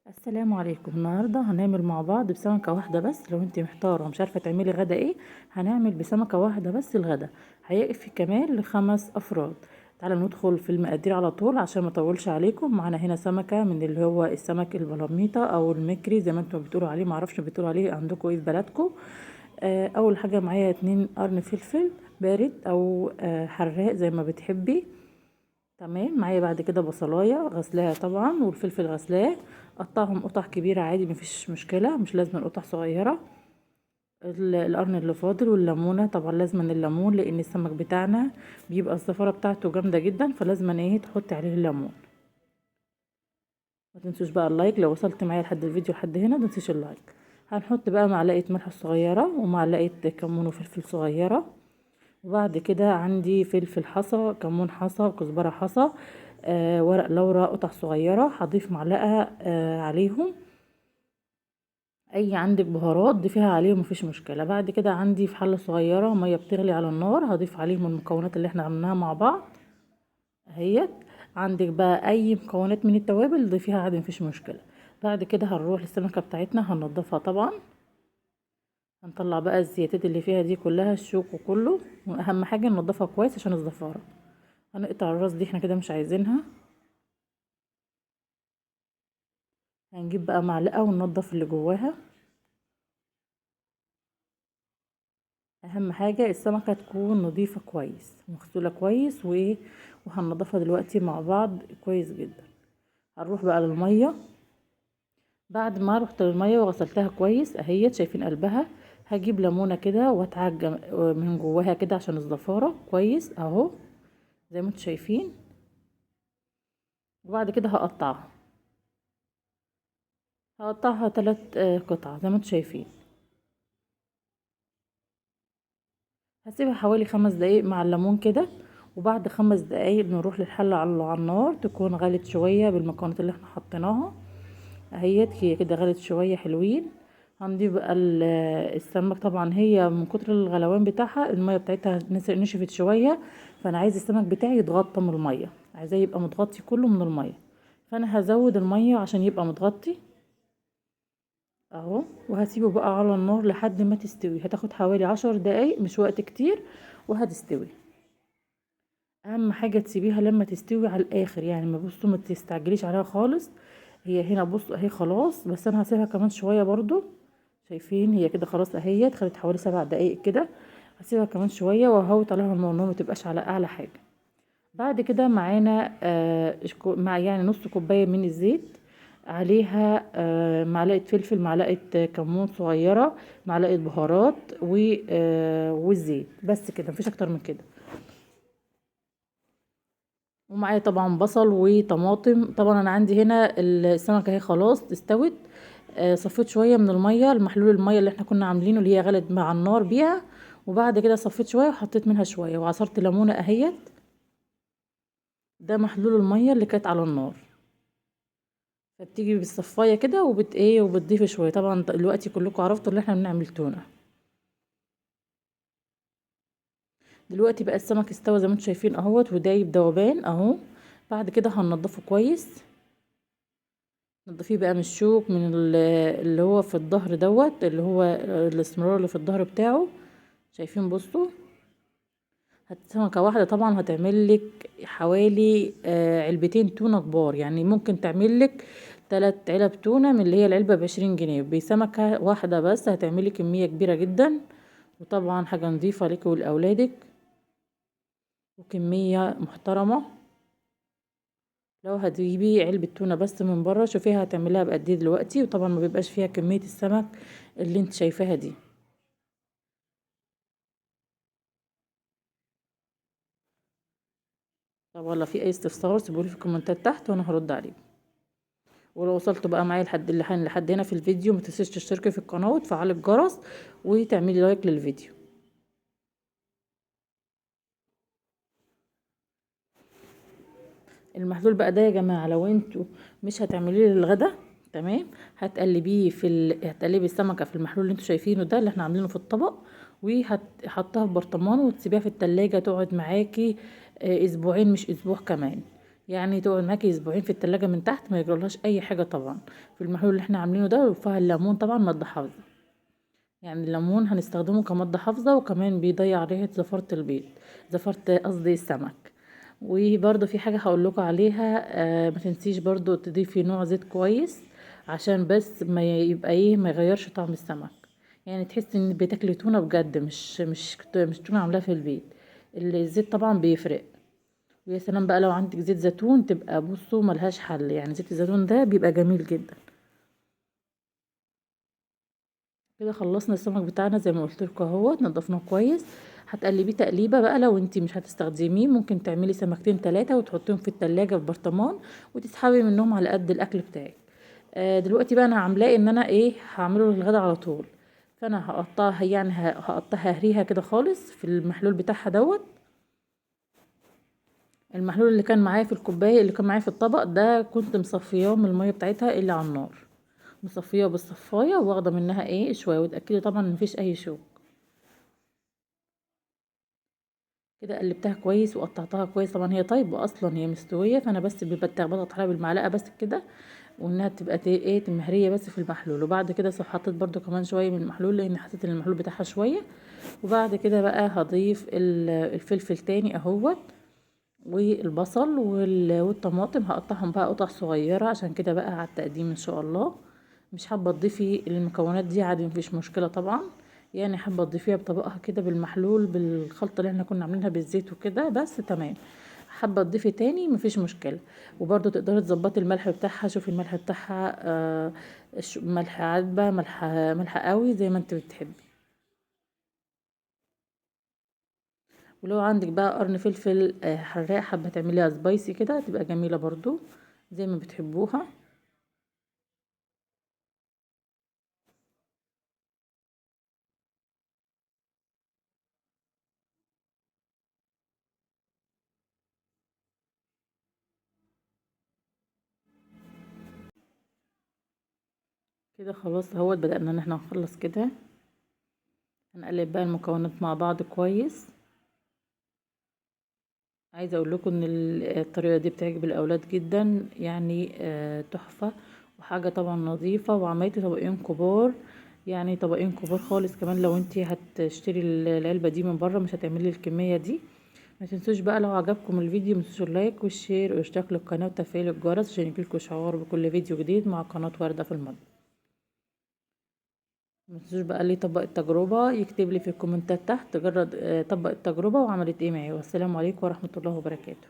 السلام عليكم. النهارده هنعمل مع بعض بسمكه واحده بس. لو انت محتاره ومش عارفه تعملي غدا ايه، هنعمل بسمكه واحده بس الغدا. هيكفي كمان لخمس افراد. تعالوا ندخل في المقادير على طول عشان ما اطولش عليكم. معانا هنا سمكه من اللي هو السمك البلاميطه او المكري زي ما انتم بتقولوا عليه، معرفش بتقولوا عليه عندكم ايه في بلدكم. اول حاجه معايا 2 قرن فلفل بارد او حراق زي ما بتحبي. تمام. معايا بعد كده بصلايه غسلاها طبعا، والفلفل غسلاه. قطعهم قطع كبيره عادي، مفيش مشكله، مش لازم قطع صغيره. القرن اللي فاضل والليمونه، طبعا لازم الليمون لان السمك بتاعنا بيبقى الزفاره بتاعته جامده جدا، فلازم ايه تحطي عليه الليمون. ما تنسوش بقى اللايك لو وصلت معايا لحد الفيديو لحد هنا، ما تنسيش اللايك. هنحط بقى معلقه ملح صغيره ومعلقه كمون وفلفل صغيره. وبعد كده عندي فلفل حصى، كمون حصى، كزبرة حصى، ورق لورا قطع صغيرة. هضيف معلقة عليهم. اي عندك بهارات ضيفيها عليهم مفيش مشكلة. بعد كده عندي في حلة صغيرة مية بتغلي على النار، هضيف عليهم المكونات اللي احنا عملناها مع بعض اهيت. عندك بقى اي مكونات من التوابل ضيفيها عادي مفيش مشكلة. بعد كده هنروح للسمكة بتاعتنا هننضفها طبعا. هنطلع بقى الزيادات اللي فيها دي كلها، الشوك وكله، واهم حاجة ننضفها كويس عشان الزفارة. هنقطع الراس دي، احنا كده مش عايزينها. هنجيب بقى معلقة وننضف اللي جواها. اهم حاجة السمكة تكون نظيفة كويس مغسولة كويس وهننضفها دلوقتي مع بعض كويس جدا. هنروح بقى للمية. بعد ما رحت للمية وغسلتها كويس اهيت، شايفين قلبها. هجيب ليمونة كده واتعجن من جواها كده عشان الزفارة كويس اهو زي ما انتم شايفين. وبعد كده هقطعها 3 قطع زي ما انتم شايفين. هسيبها حوالي 5 دقايق مع الليمون كده. وبعد 5 دقايق نروح للحلة على النار تكون غلت شوية بالمكونات اللي احنا حطيناها اهيت. هي كده غلت شوية حلوين. هنضيف بقى السمك. طبعا هي من كتر الغلوان بتاعها المية بتاعتها نشفت شوية، فانا عايز السمك بتاعي يتغطى من المية، عايزاه يبقى متغطي كله من المية. فانا هزود المية عشان يبقى متغطي اهو. وهسيبه بقى على النار لحد ما تستوي، هتاخد حوالي 10 دقايق مش وقت كتير وهتستوي. اهم حاجه تسيبيها لما تستوي على الاخر، يعني ما تستعجليش عليها خالص. هي هنا بصوا اهي خلاص، بس انا هسيبها كمان شويه برضو. شايفين هي كده خلاص اهي، خدت حوالي 7 دقايق كده. هسيبها كمان شويه وهوت عليها النار ما تبقاش على اعلى حاجه. بعد كده معانا مع يعني نص كوبايه من الزيت. عليها معلقه فلفل، معلقه كمون صغيره، معلقه بهارات والزيت. بس كده مفيش اكتر من كده. ومعايا طبعا بصل وطماطم. طبعا انا عندي هنا السمكه اهي خلاص استوت. صفيت شويه من الميه، المحلول الميه اللي احنا كنا عاملينه اللي هي غلت مع النار بيها. وبعد كده صفيت شويه وحطيت منها شويه وعصرت ليمونه اهيت. ده محلول الميه اللي كانت على النار. فبتيجي بالصفايه كده وبتضيفي شويه. طبعا دلوقتي كلكم عرفتوا اللي احنا بنعمل تونه. دلوقتي بقى السمك استوى زي ما انتم شايفين اهوت ودايب ذوبان اهو. بعد كده هننضفه كويس. نضفيه بقى من الشوك، من اللي هو في الظهر دوت، اللي هو الاسمرار اللي في الظهر بتاعه. شايفين بصوا. سمكة واحدة طبعا هتعمل لك حوالي علبتين تونة كبار، يعني ممكن تعمل لك 3 علب تونة من اللي هي العلبة ب20 جنيه. بسمكة واحدة بس هتعملي كمية كبيرة جدا، وطبعا حاجة نظيفة لك ولأولادك وكمية محترمة. لو هتجيبي علبة تونة بس من بره شوفيها هتعملها بقد ايه دلوقتي، وطبعا ما بيبقاش فيها كمية السمك اللي انت شايفاها دي. طب والله في اي استفسار سيبولي في الكومنتات تحت وانا هرد عليكم. ولو وصلتوا بقى معايا لحد هنا في الفيديو، ما تنسيش تشتركي في القناة وتفعلي الجرس وتعملي لايك للفيديو. المحلول بقى ده يا جماعة لو انتوا مش هتعمليه للغدا، تمام، هتقلبيه هتقلبي السمكة في المحلول اللي انتوا شايفينه ده اللي احنا عاملينه في الطبق، وهتحطها في برطمان وتسيبيها في التلاجة تقعد معاكي اسبوعين مش اسبوع كمان. يعني تقعد معاكي اسبوعين في التلاجة من تحت ما يجرالهاش اي حاجة طبعا. في المحلول اللي احنا عاملينه ده وفيها الليمون طبعا مادة حافظة، يعني الليمون هنستخدمه كمادة حافظة وكمان بيضيع ريحة زفارة البيض، زفارة قصدي السمك. وبرضو في حاجة هقولكوا عليها، ما تنسيش برضو تضيفي نوع زيت كويس عشان بس ما يبقى ايه ما يغيرش طعم السمك، يعني تحسي ان بتاكلي تونة بجد، مش تونة عاملاها في البيت. الزيت طبعا بيفرق. ويا سلام بقى لو عندك زيت زيتون تبقى بصوا ملهاش حل، يعني زيت الزيتون ده بيبقى جميل جدا. كده خلصنا السمك بتاعنا زي ما قلت لكم اهوت، نضفناه كويس. هتقلبيه تقليبه بقى، لو انتي مش هتستخدميه ممكن تعملي سمكتين تلاتة وتحطيهم في التلاجة في برطمان وتسحبي منهم على قد الاكل بتاعك. دلوقتي بقى انا عاملاه ان انا ايه هعمله للغدا على طول. فانا هقطعها، يعني هقطعها هريها كده خالص في المحلول بتاعها دوت. المحلول اللي كان معايا في الكوبايه اللي كان معايا في الطبق ده كنت مصفياه من الميه بتاعتها اللي على النار، مصفيه بالصفايه واخده منها ايه شويه، وتاكدي طبعا مفيش اي شوك. كده قلبتها كويس وقطعتها كويس، طبعا هي طيبه اصلا هي مستويه، فانا بس بضغط عليها بالمعلقه بس كده، وانها تبقى ايه مهريه بس في المحلول. وبعد كده حطيت برده كمان شويه من المحلول لان حسيت ان المحلول بتاعها شويه. وبعد كده بقى هضيف الفلفل تاني اهوت، والبصل والطماطم هقطعهم بقى قطع صغيره عشان كده بقى على التقديم ان شاء الله. مش حابه تضيفي المكونات دي عادي مفيش مشكله طبعا، يعني حابه تضيفيها بطبقها كده بالمحلول بالخلطه اللي احنا كنا عاملينها بالزيت وكده بس تمام. حابه تضيفي تاني مفيش مشكله. وبرده تقدري تظبطي الملح بتاعها، شوفي الملح بتاعها ملح عذبه ملح قوي زي ما انت بتحبي. ولو عندك بقى قرن فلفل حراق حابه تعمليها سبايسي كده تبقى جميله برضو زي ما بتحبوها. كده خلاص اهوت بدأنا ان احنا نخلص كده. هنقلب بقى المكونات مع بعض كويس. عايزه اقول لكم ان الطريقه دي بتعجب الاولاد جدا، يعني تحفه، وحاجه طبعا نظيفه. وعملت طبقين كبار، يعني طبقين كبار خالص كمان لو انتي هتشتري العلبه دي من بره مش هتعملي الكميه دي. ما تنسوش بقى لو عجبكم الفيديو متنسوش اللايك والشير والاشتراك للقناه وتفعيل الجرس عشان يجيلكوا اشعار بكل فيديو جديد مع قناه ورده في المطبخ. متنسوش بقى اللي يطبق التجربه يكتب لي في الكومنتات تحت جرب طبق التجربه وعملت ايه معايا. والسلام عليكم ورحمه الله وبركاته.